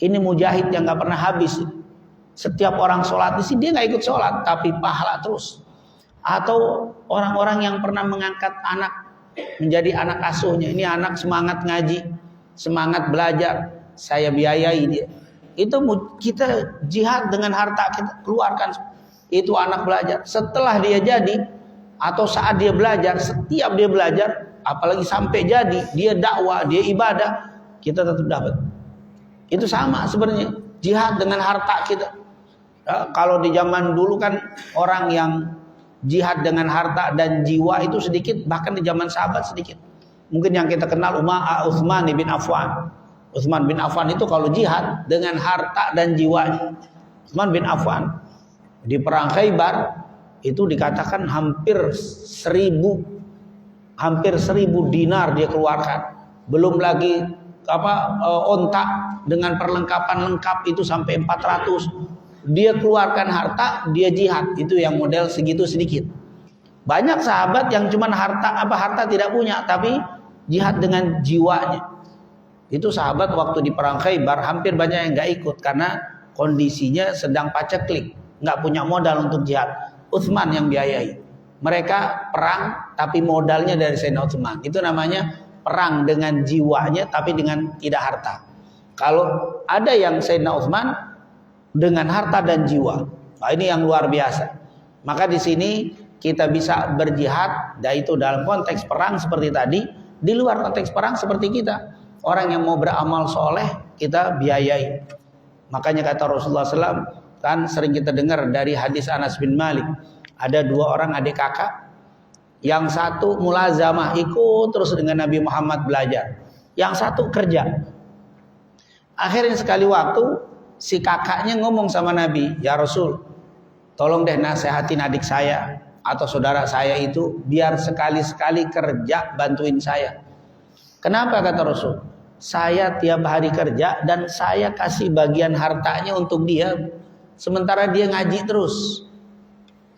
Ini mujahid yang nggak pernah habis. Setiap orang sholat di sini dia nggak ikut sholat, tapi pahala terus. Atau orang-orang yang pernah mengangkat anak menjadi anak asuhnya. Ini anak semangat ngaji, semangat belajar, saya biayai dia. Itu kita jihad dengan harta kita keluarkan. Itu anak belajar. Setelah dia jadi atau saat dia belajar, setiap dia belajar, apalagi sampai jadi, dia dakwah, dia ibadah, kita tetap dapat. Itu sama sebenarnya jihad dengan harta kita. Kalau di zaman dulu kan orang yang jihad dengan harta dan jiwa itu sedikit, bahkan di zaman sahabat sedikit. Mungkin yang kita kenal Utsman bin Affan. Utsman bin Affan itu kalau jihad dengan harta dan jiwanya. Utsman bin Affan di perang Khaybar itu dikatakan hampir 1000 dinar dia keluarkan. Belum lagi ontak dengan perlengkapan lengkap itu sampai 400. Dia keluarkan harta, dia jihad. Itu yang model segitu sedikit. Banyak sahabat yang cuma harta tidak punya, tapi jihad dengan jiwanya. Itu sahabat waktu di perang Khaybar hampir banyak yang nggak ikut karena kondisinya sedang paceklik, nggak punya modal untuk jihad. Utsman yang biayai. Mereka perang tapi modalnya dari Sayyidina Utsman. Itu namanya perang dengan jiwanya tapi dengan tidak harta. Kalau ada yang Sayyidina Utsman dengan harta dan jiwa, nah ini yang luar biasa. Maka di sini kita bisa berjihad, yaitu dalam konteks perang seperti tadi. Di luar konteks perang seperti kita, orang yang mau beramal soleh kita biayai. Makanya kata Rasulullah SAW, kan sering kita dengar dari hadis Anas bin Malik, ada 2 orang adik kakak, yang satu mulazamah ikut terus dengan Nabi Muhammad belajar, yang satu kerja. Akhirnya sekali waktu si kakaknya ngomong sama Nabi, ya Rasul, tolong deh nasehatin adik saya atau saudara saya itu biar sekali-sekali kerja bantuin saya. Kenapa kata Rasul? Saya tiap hari kerja dan saya kasih bagian hartanya untuk dia, sementara dia ngaji terus.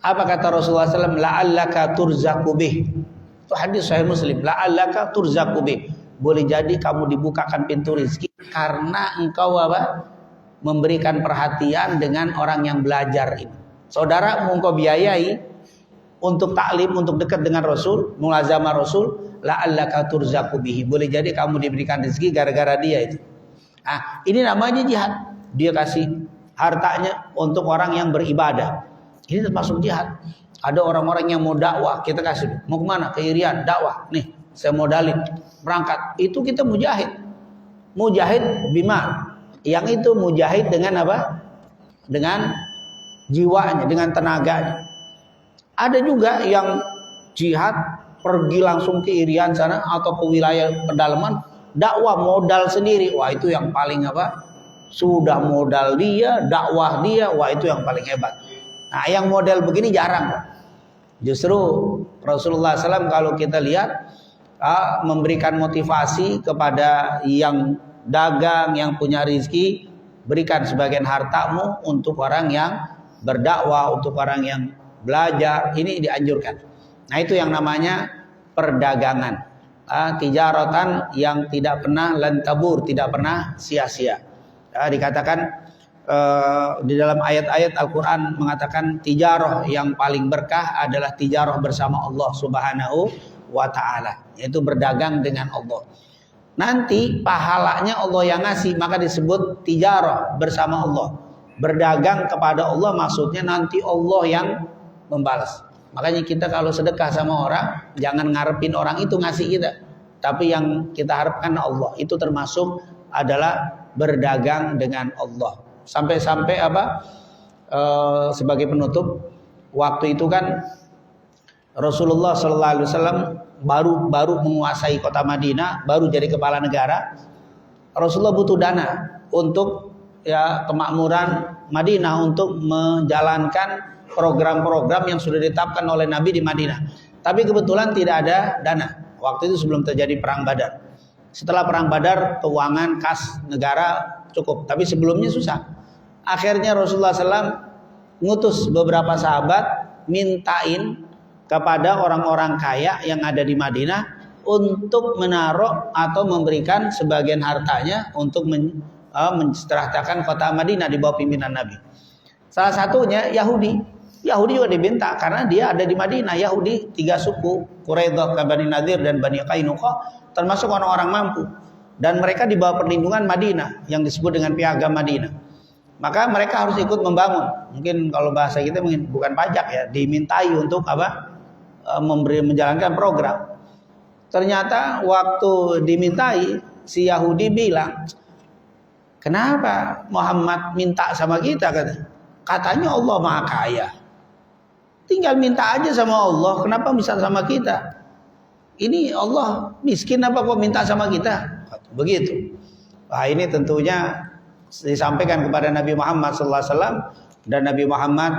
Apa kata Rasulullah SAW? La'allaka turzaqu bih. Itu hadis Sahih Muslim. La'allaka turzaqu bih. Boleh jadi kamu dibukakan pintu rezeki karena engkau memberikan perhatian dengan orang yang belajar ini. Saudara mau engkau biayai untuk taklim, untuk dekat dengan Rasul, mulazamah Rasul, la'allaka turzaqu bihi. Boleh jadi kamu diberikan rezeki gara-gara dia itu. Ah, ini namanya jihad. Dia kasih hartanya untuk orang yang beribadah. Ini termasuk jihad. Ada orang-orang yang mau dakwah, kita kasih. Mau kemana? Ke Irian, dakwah. Nih, saya modalin. Berangkat. Itu kita mujahid. Mujahid bima. Yang itu mujahid dengan apa? Dengan jiwanya, dengan tenaganya. Ada juga yang jihad pergi langsung ke Irian sana atau ke wilayah pedalaman, dakwah modal sendiri. Wah, itu yang paling sudah modal dia, dakwah dia, wah itu yang paling hebat. Nah, yang model begini jarang. Justru Rasulullah SAW kalau kita lihat memberikan motivasi kepada yang dagang, yang punya rezeki, berikan sebagian hartamu untuk orang yang berdakwah, untuk orang yang belajar. Ini dianjurkan. Nah, itu yang namanya perdagangan. Tijaratan yang tidak pernah lantabur, tidak pernah sia-sia. Dikatakan di dalam ayat-ayat Al-Quran mengatakan tijarah yang paling berkah adalah tijarah bersama Allah Subhanahu wa ta'ala, yaitu berdagang dengan Allah. Nanti pahalanya Allah yang ngasih, maka disebut tijarah bersama Allah. Berdagang kepada Allah maksudnya nanti Allah yang membalas. Makanya kita kalau sedekah sama orang, jangan ngarepin orang itu ngasih kita, tapi yang kita harapkan Allah. Itu termasuk adalah berdagang dengan Allah. Sampai-sampai sebagai penutup, waktu itu kan Rasulullah SAW baru menguasai kota Madinah, baru jadi kepala negara. Rasulullah butuh dana untuk ya kemakmuran Madinah, untuk menjalankan program-program yang sudah ditetapkan oleh Nabi di Madinah. Tapi kebetulan tidak ada dana. Waktu itu sebelum terjadi perang Badar. Setelah perang Badar, keuangan kas negara cukup, tapi sebelumnya susah. Akhirnya Rasulullah SAW ngutus beberapa sahabat mintain kepada orang-orang kaya yang ada di Madinah untuk menaruh atau memberikan sebagian hartanya untuk mensejahterakan kota Madinah di bawah pimpinan Nabi. Salah satunya Yahudi. Yahudi juga diminta karena dia ada di Madinah. Yahudi 3 suku, Quraidah, Bani Nadir dan Bani Qainuqa, termasuk orang-orang mampu. Dan mereka di bawah perlindungan Madinah yang disebut dengan piagam Madinah. Maka mereka harus ikut membangun. Mungkin kalau bahasa kita mungkin bukan pajak ya, dimintai untuk apa? Menjalankan program. Ternyata waktu dimintai, si Yahudi bilang, kenapa Muhammad minta sama kita? Katanya Allah Maha Kaya. Tinggal minta aja sama Allah, kenapa bisa sama kita? Ini Allah miskin apa kok minta sama kita? Begitu. Nah, ini tentunya disampaikan kepada Nabi Muhammad SAW, dan Nabi Muhammad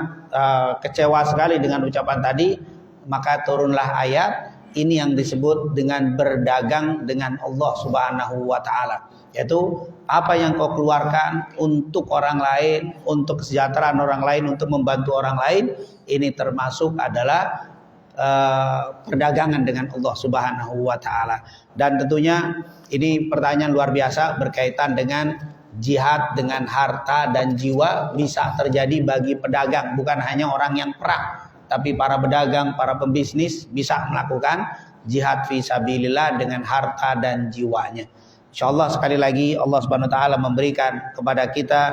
kecewa sekali dengan ucapan tadi. Maka turunlah ayat ini yang disebut dengan berdagang dengan Allah Subhanahu wa taala, yaitu apa yang kau keluarkan untuk orang lain, untuk kesejahteraan orang lain, untuk membantu orang lain, ini termasuk adalah perdagangan dengan Allah Subhanahu wa taala. Dan tentunya ini pertanyaan luar biasa berkaitan dengan jihad dengan harta dan jiwa bisa terjadi bagi pedagang, bukan hanya orang yang perang, tapi para pedagang, para pembisnis bisa melakukan jihad fi sabilillah dengan harta dan jiwanya. Insyaallah sekali lagi Allah Subhanahu wa taala memberikan kepada kita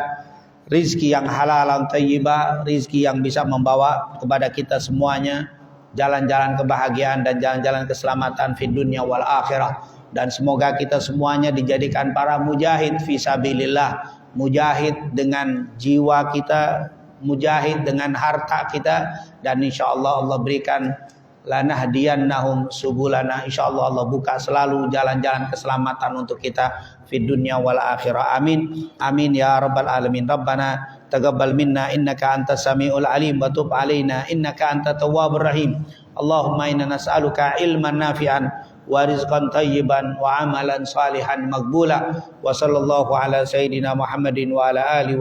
rizki yang halal, thayyibah, rizki yang bisa membawa kepada kita semuanya jalan-jalan kebahagiaan dan jalan-jalan keselamatan fi dunya wal akhirah. Dan semoga kita semuanya dijadikan para mujahid fi sabilillah, mujahid dengan jiwa kita, mujahid dengan harta kita, dan insyaallah Allah berikan lanahdiyannahum subulana. Insyaallah Allah buka selalu jalan-jalan keselamatan untuk kita fid dunya wal akhirah. Amin. Amin ya rabbal alamin. Rabbana taqabbal minna innaka antas samiul alim wa tub alaina innaka antat tawwabur rahim. Allahumma inna nas'aluka ilman nafi'an wa rizqan thayyiban wa amalan salihan maqbula. Wa sallallahu ala sayyidina Muhammadin wa ala alihi